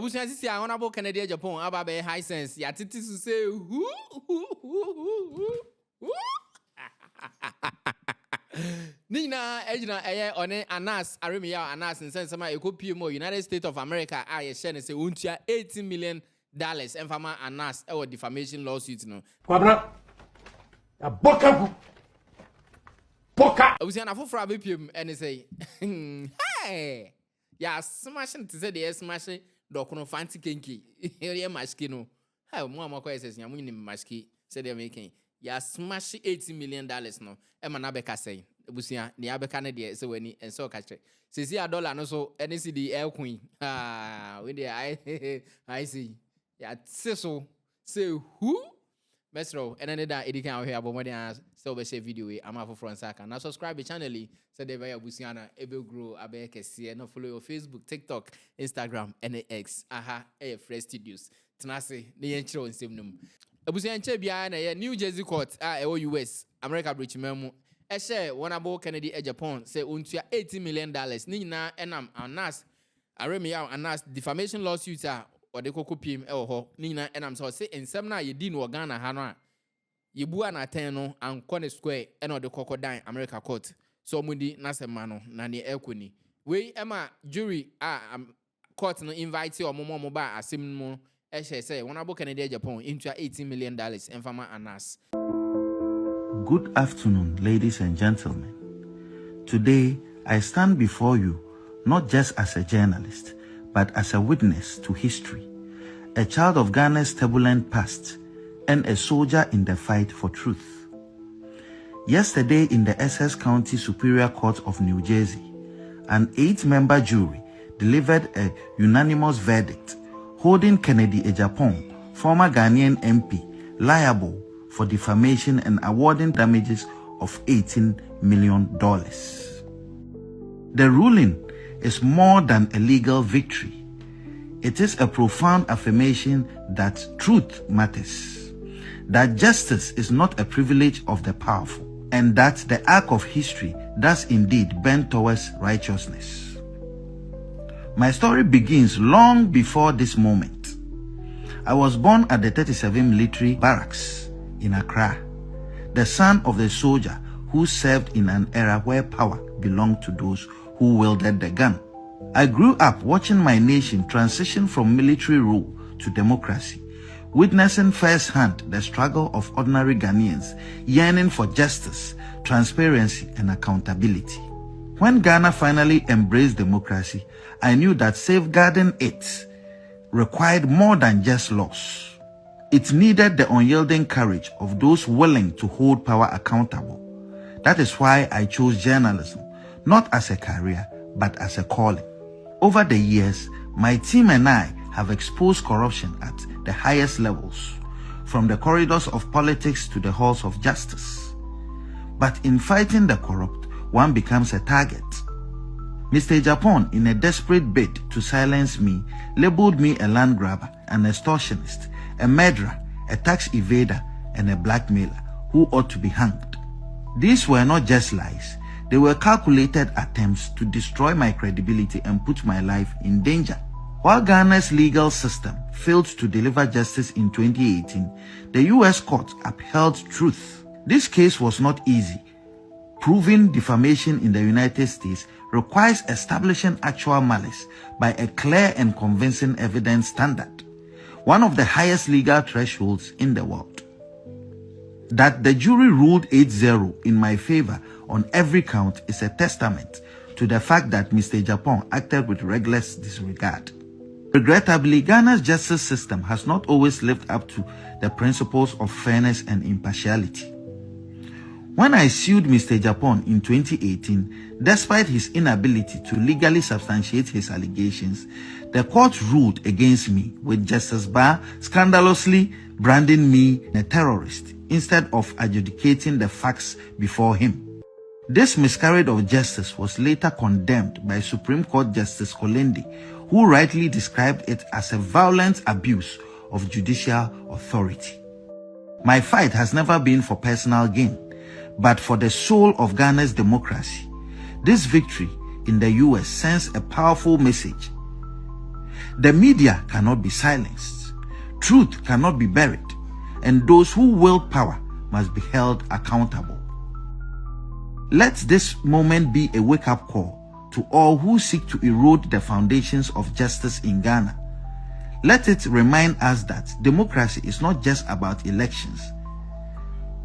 Abusia sisi Honorable Kennedy Agyapong ababe high sense ya titi to say who. Nina ejina one Anas Aremeyaw Anas in sense sama ekopie United States of America a ye share ne say untia $18 million and fama Anas e defamation lawsuit no. Kwabra. Ya boka. Abusia na foforo abepiem ene say hey ya smashing to say the smashing dokono fancy kenki area maski no ha mo amako ss nya munyi maski say they making ya smash $80 million no e ma na beka say abusia ne abeka ne de say wani enso ka kire sisi a dollar no so any cd air queen we dey I see ya so say who Mesro and then that edikan here about more than still be share video we am for front saka now subscribe the channel say dey via busiana ebe grow abeke see no follow your Facebook, TikTok, Instagram and X fresh studios tenase ne yen kire onsem num abusian che bia na New Jersey court US America bridge memu e share Honorable Kennedy Agyapong say untua $80 million ni nyina enam Anas Aremeyaw Anas defamation lawsuit or the cocoa pim ho nina and I'm so say in some na ye din wo Ghana ha no a ye bua na 10 no and corner square and or the crocodile America court so mundi na sema no na ne ekoni we ema jury court no invite or momo ba asem mo e say Honorable Kennedy Agyapong into $18 million and fama Anas. Good afternoon, ladies and gentlemen. Today I stand before you not just as a journalist but as a witness to history, a child of Ghana's turbulent past, and a soldier in the fight for truth. Yesterday in the Essex County Superior Court of New Jersey, an 8-member jury delivered a unanimous verdict holding Kennedy Agyapong, former Ghanaian MP, liable for defamation and awarding damages of $18 million. The ruling is more than a legal victory. It is a profound affirmation that truth matters, that justice is not a privilege of the powerful, and that the arc of history does indeed bend towards righteousness. My story begins long before this moment. I was born at the 37 Military Barracks in Accra, the son of the soldier who served in an era where power belonged to those who wielded the gun. I grew up watching my nation transition from military rule to democracy, witnessing firsthand the struggle of ordinary Ghanaians yearning for justice, transparency, and accountability. When Ghana finally embraced democracy, I knew that safeguarding it required more than just laws. It needed the unyielding courage of those willing to hold power accountable. That is why I chose journalism, not as a career, but as a calling. Over the years, my team and I have exposed corruption at the highest levels, from the corridors of politics to the halls of justice. But in fighting the corrupt, one becomes a target. Mr. Agyapong, in a desperate bid to silence me, labeled me a land grabber, an extortionist, a murderer, a tax evader, and a blackmailer who ought to be hanged. These were not just lies. They were calculated attempts to destroy my credibility and put my life in danger. While Ghana's legal system failed to deliver justice in 2018, the US court upheld truth. This case was not easy. Proving defamation in the United States requires establishing actual malice by a clear and convincing evidence standard, one of the highest legal thresholds in the world. That the jury ruled 8-0 in my favor on every count is a testament to the fact that Mr. Agyapong acted with reckless disregard. Regrettably, Ghana's justice system has not always lived up to the principles of fairness and impartiality. When I sued Mr. Agyapong in 2018, despite his inability to legally substantiate his allegations, the court ruled against me, with Justice Barr scandalously branding me a terrorist instead of adjudicating the facts before him. This miscarriage of justice was later condemned by Supreme Court Justice Kolende, who rightly described it as a violent abuse of judicial authority. My fight has never been for personal gain, but for the soul of Ghana's democracy. This victory in the US sends a powerful message. The media cannot be silenced. Truth cannot be buried. And those who wield power must be held accountable. Let this moment be a wake-up call to all who seek to erode the foundations of justice in Ghana. Let it remind us that democracy is not just about elections,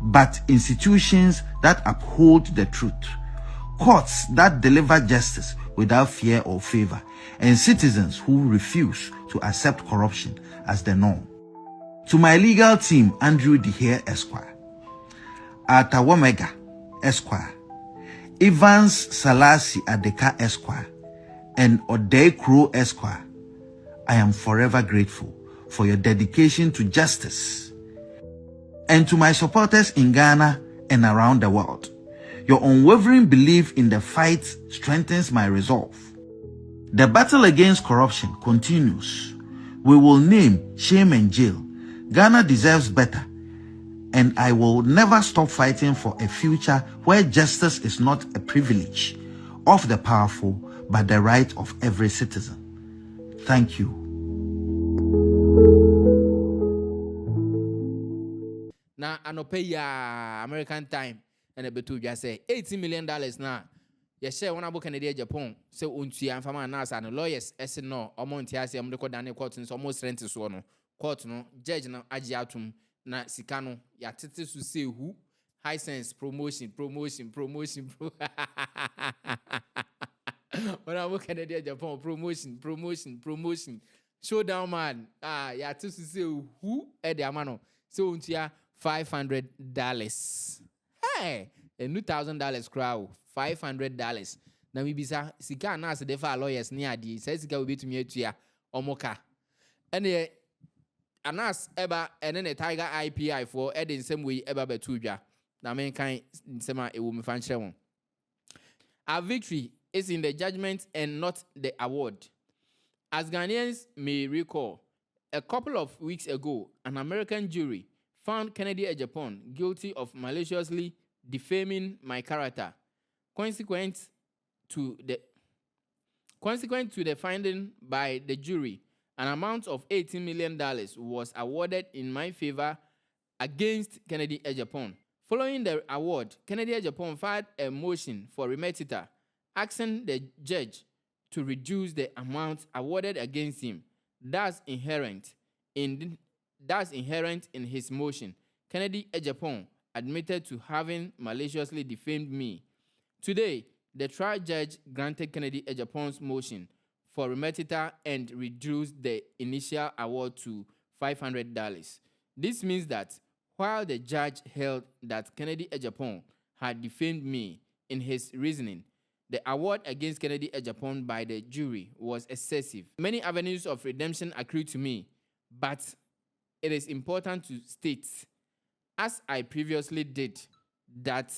but institutions that uphold the truth, courts that deliver justice without fear or favor, and citizens who refuse to accept corruption as the norm. To my legal team, Andrew Dehere Esquire, Arthur Womega Esquire, Evans Salasi Adeka Esquire, and Odei Crow Esquire, I am forever grateful for your dedication to justice. And to my supporters in Ghana and around the world, your unwavering belief in the fight strengthens my resolve. The battle against corruption continues. We will name shame and jail. Ghana deserves better. And I will never stop fighting for a future where justice is not a privilege of the powerful, but the right of every citizen. Thank you. Now, I no pay ya American time and a betu just say $18 million now. Yes, share one about Kennedy Agyapong. So, unti and fama Anas and lawyers, no, or Montiasi, I'm the Daniel court and almost rent to one. Court no, judge no, Agiatum, na Sikano, ya titus to say who, high sense, promotion. When I work Kennedy Agyapong, promotion. Showdown man, ya titus to say who, Eddie Amano. So, untia $500. Hey, a new $1,000 crowd. $500. Now we bisa sika Anas de fa lawyers near di say sika we betumi atua omoka. Ene Anas eba ene ne Tiger IPI for edin same way eba betu dwa. Na men kan nsema e wo me fan kire won. Our victory is in the judgment and not the award. As Ghanaians may recall, a couple of weeks ago, an American jury found Kennedy Agyapong guilty of maliciously defaming my character. Consequent to the finding by the jury, an amount of $18 million was awarded in my favor against Kennedy Agyapong. Following the award, Kennedy Agyapong filed a motion for remittiture, asking the judge to reduce the amount awarded against him. That's inherent in his motion. Kennedy Agyapong admitted to having maliciously defamed me. Today, the trial judge granted Kennedy Agyapong's motion for remittiture and reduced the initial award to $500. This means that while the judge held that Kennedy Agyapong had defamed me in his reasoning, the award against Kennedy Agyapong by the jury was excessive. Many avenues of redemption accrued to me, but it is important to state, as I previously did, that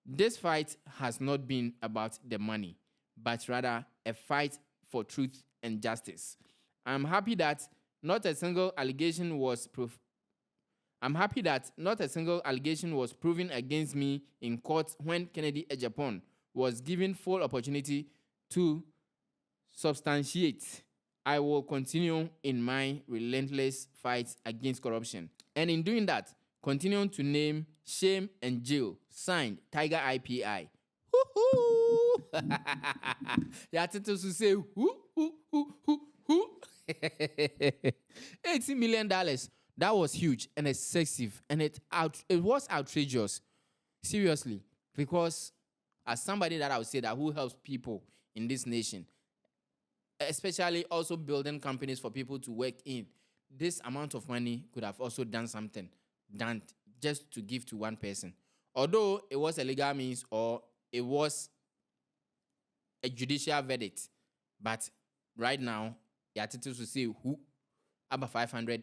this fight has not been about the money, but rather a fight for truth and justice. I'm happy that not a single allegation was proven against me in court when Kennedy Agyapong was given full opportunity to substantiate. I will continue in my relentless fight against corruption. And in doing that, continue to name shame and jail. Signed, Tiger IPI. Woo-hoo! Yeah, to say who. $18 million. That was huge and excessive, and it was outrageous. Seriously, because as somebody that I would say that who helps people in this nation, especially also building companies for people to work in, this amount of money could have also done something than just to give to one person. Although it was a legal means or it was a judicial verdict, but right now, you are to say who about $500.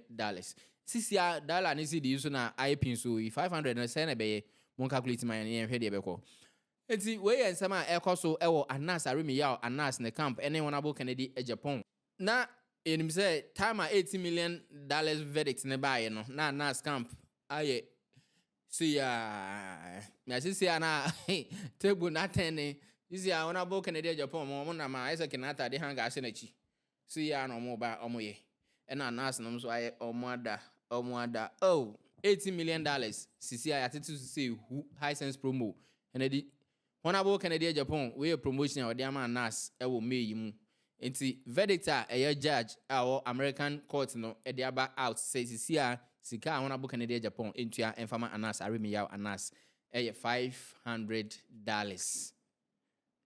$60 nisi di yusu na IP so $500 na say na be mon calculate my name hwe de be ko. Enti we yen sama ekoso ewo Anas Aremeyaw Anas ne camp ene wonable Kennedy Agyapong. Na enim say time $80 million verdict ne bae no na Anas camp aye see na see na table na ten ni see wonable Kennedy Agyapong mo na ma Isaac Kenata de hanga ase na chi. So yeah, no more by omoye. And Anas no so I omada. Oh, $80 million. Sisi I had to say who high sense promo. And the Honorable Kennedy Agyapong, we a promotion or the Anas will me mu. Enti verdict a judge our American court no ediaba out says sisi sika Honorable Kennedy Agyapong into ya infama Anas Aremeyaw Anas $500.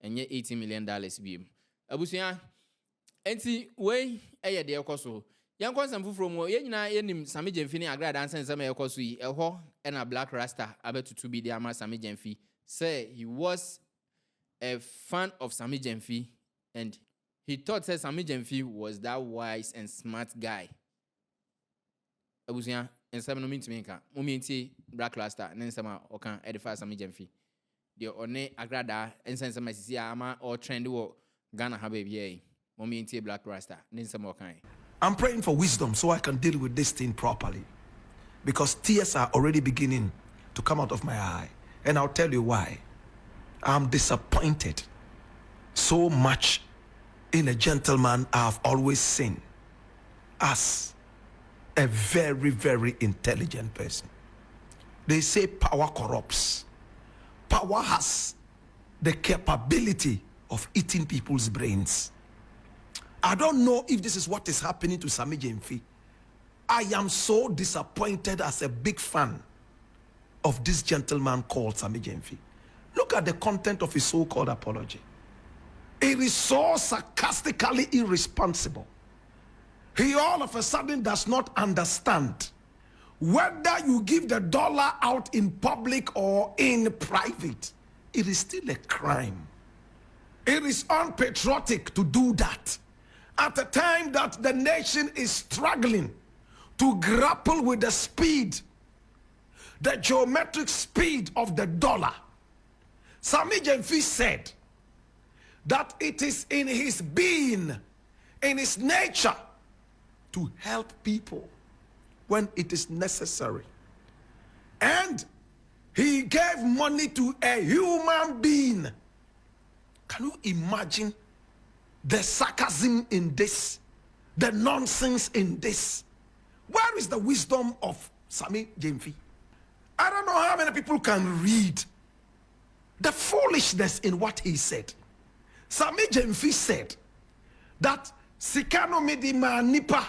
And ye $80 million beam. Abusia enti we de ekoso. Yan konsam fufuro mu ye nyina yenim Sammy Jemfi ni agrada ansen sema ekoso yi eho na Black Rasta abetutu bi de ama Sammy Jemfi. Say he was a fan of Sammy Jemfi and he thought that Sammy Jemfi was that wise and smart guy. Abusia ensem no minti menka. Mo minti Black Rasta na ensema okan edify Sammy Jemfi. De one agrada ensen sema sisi ama or trend wo Ghana ha baby e. Mo minti Black Rasta na ensema okan. I'm praying for wisdom so I can deal with this thing properly. Because tears are already beginning to come out of my eye. And I'll tell you why. I'm disappointed so much in a gentleman I've always seen as a very, very intelligent person. They say power corrupts. Power has the capability of eating people's brains. I don't know if this is what is happening to Sammy Jemfi. I am so disappointed as a big fan of this gentleman called Sammy Jemfi. Look at the content of his so-called apology. It is so sarcastically irresponsible. He all of a sudden does not understand whether you give the dollar out in public or in private. It is still a crime. It is unpatriotic to do that at a time that the nation is struggling to grapple with the speed, the geometric speed of the dollar. Sammy Jemfi said that it is in his being, in his nature, to help people when it is necessary. And he gave money to a human being. Can you imagine the sarcasm in this, the nonsense in this? Where is the wisdom of Sammy Jemfi? I don't know how many people can read the foolishness in what he said. Sammy Jemfi said that Sikano Medima Nipa,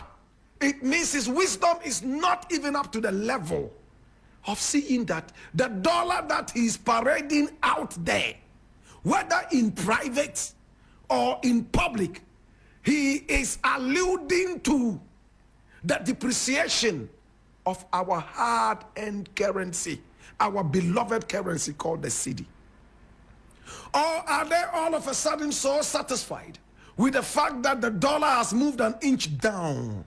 it means his wisdom is not even up to the level of seeing that the dollar that he's parading out there, whether in private or in public, he is alluding to the depreciation of our hard-earned currency, our beloved currency called the cedi. Or are they all of a sudden so satisfied with the fact that the dollar has moved an inch down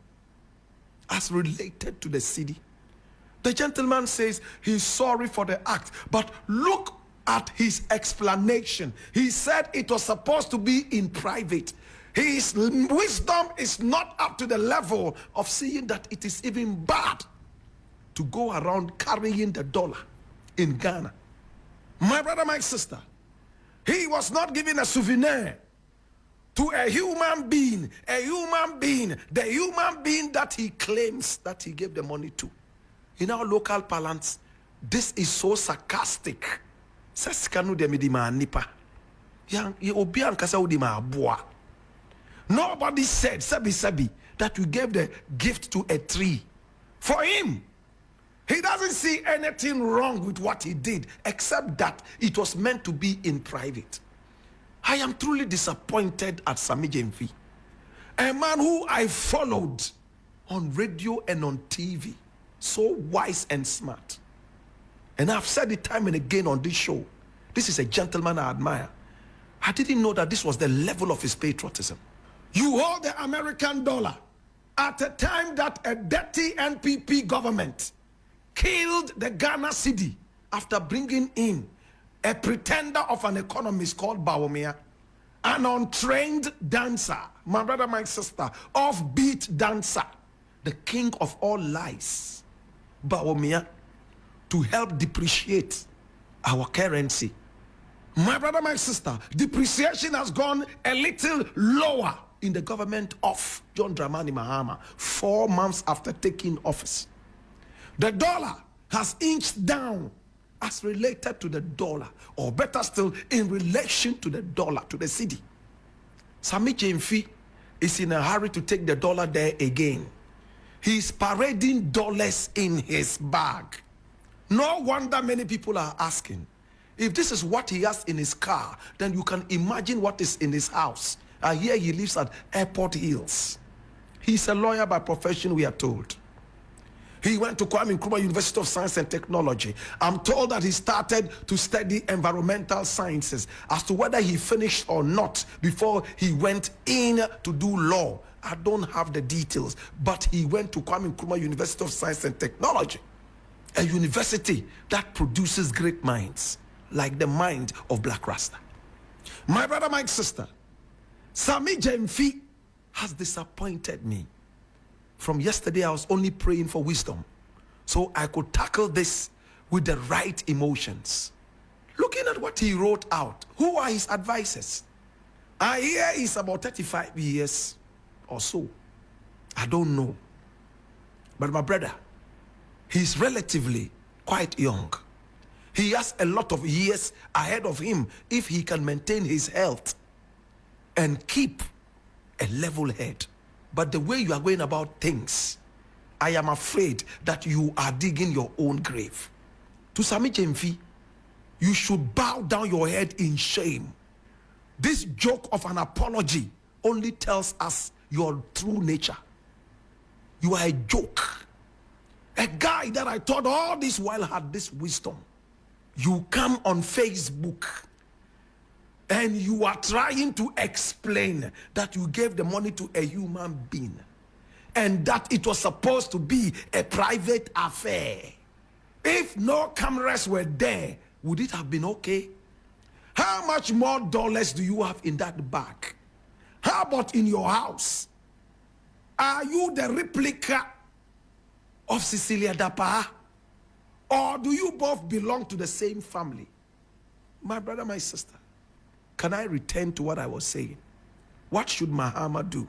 as related to the cedi? The gentleman says he's sorry for the act, but look at his explanation. He said it was supposed to be in private. His wisdom is not up to the level of seeing that it is even bad to go around carrying the dollar in Ghana. My brother, my sister, he was not giving a souvenir to a human being, the human being that he claims that he gave the money to. In our local parlance, this is so sarcastic. Nobody said, Sabi, that you gave the gift to a tree. For him, he doesn't see anything wrong with what he did, except that it was meant to be in private. I am truly disappointed at Sammy Jemfi, a man who I followed on radio and on TV, so wise and smart. And I've said it time and again on this show, this is a gentleman I admire. I didn't know that this was the level of his patriotism. You hold the American dollar at a time that a dirty NPP government killed the Ghana cedi after bringing in a pretender of an economist called Bawumia, an untrained dancer, my brother, my sister, offbeat dancer, the king of all lies, Bawumia, to help depreciate our currency. My brother, my sister, depreciation has gone a little lower in the government of John Dramani Mahama 4 months after taking office. The dollar has inched down as related to the dollar, or better still, in relation to the dollar, to the cedi. Sammy Jemfi is in a hurry to take the dollar there again. He's parading dollars in his bag. No wonder many people are asking, if this is what he has in his car, then you can imagine what is in his house. I hear he lives at Airport Hills. He's a lawyer by profession, we are told. He went to Kwame Nkrumah University of Science and Technology. I'm told that he started to study environmental sciences. As to whether he finished or not before he went in to do law, I don't have the details. But he went to Kwame Nkrumah University of Science and Technology, a university that produces great minds, like the mind of Black Rasta. My brother, my sister, Sammy Jemfi has disappointed me. From yesterday, I was only praying for wisdom so I could tackle this with the right emotions. Looking at what he wrote out, who are his advisors? I hear he's about 35 years or so. I don't know. But my brother, he's relatively quite young. He has a lot of years ahead of him if he can maintain his health and keep a level head. But the way you are going about things, I am afraid that you are digging your own grave. To Sammy Jemfi, you should bow down your head in shame. This joke of an apology only tells us your true nature. You are a joke. A guy that I thought all this while had this wisdom. You come on Facebook and you are trying to explain that you gave the money to a human being and that it was supposed to be a private affair. If no cameras were there, would it have been okay? How much more dollars do you have in that bag? How about in your house? Are you the replica of Cecilia Dapa? Or do you both belong to the same family? My brother, my sister, can I return to what I was saying? What should Mahama do?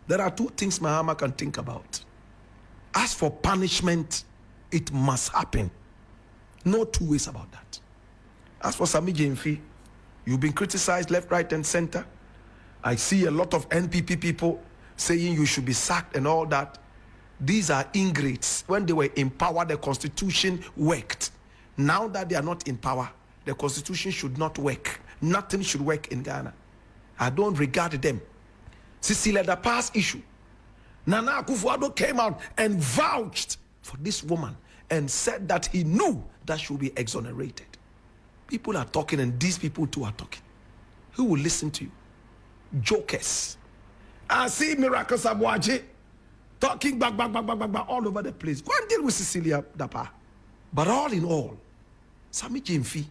There are 2 things Mahama can think about. As for punishment, it must happen. No 2 ways about that. As for Sammy Jemfi, you've been criticized left, right, and center. I see a lot of NPP people saying you should be sacked and all that. These are ingrates. When they were in power, the constitution worked. Now that they are not in power, the constitution should not work. Nothing should work in Ghana. I don't regard them. Cecilia Dapa's issue. Nana Akufo-Addo came out and vouched for this woman and said that he knew that she would be exonerated. People are talking and these people too are talking. Who will listen to you? Jokers. I see Miracles Abuaji talking back all over the place. Go and deal with Cecilia Dapa. But all in all, Sammy Jemfi,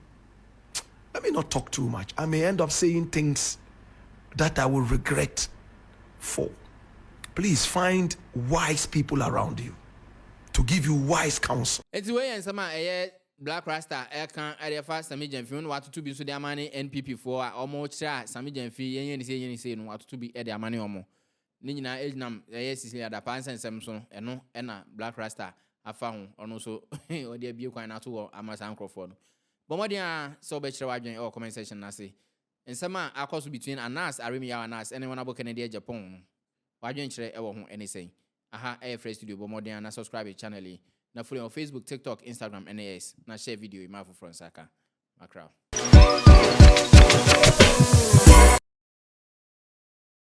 let me not talk too much. I may end up saying things that I will regret for. Please find wise people around you to give you wise counsel. It's way and some Black Rasta can area fast Sammy Jemfi no what to be so the money NPP for almost Sammy Jemfi yen say no what to be the money omo. Ni nyina egnam Cecilia Dapa nsensem so eno na Black Rasta afa ho ono so o de bie kwan na to amasa nkrofo no. Bomodia so be kire wadwen or comment section na say nsema akoso between Anas Aremeyaw Anas and Ghanaian MP Kennedy Agyapong wadwen kire e wo ho anything aha fresh studio bomodia na subscribe channel na follow on Facebook, TikTok, Instagram, NAS na share video ma for front saka macra.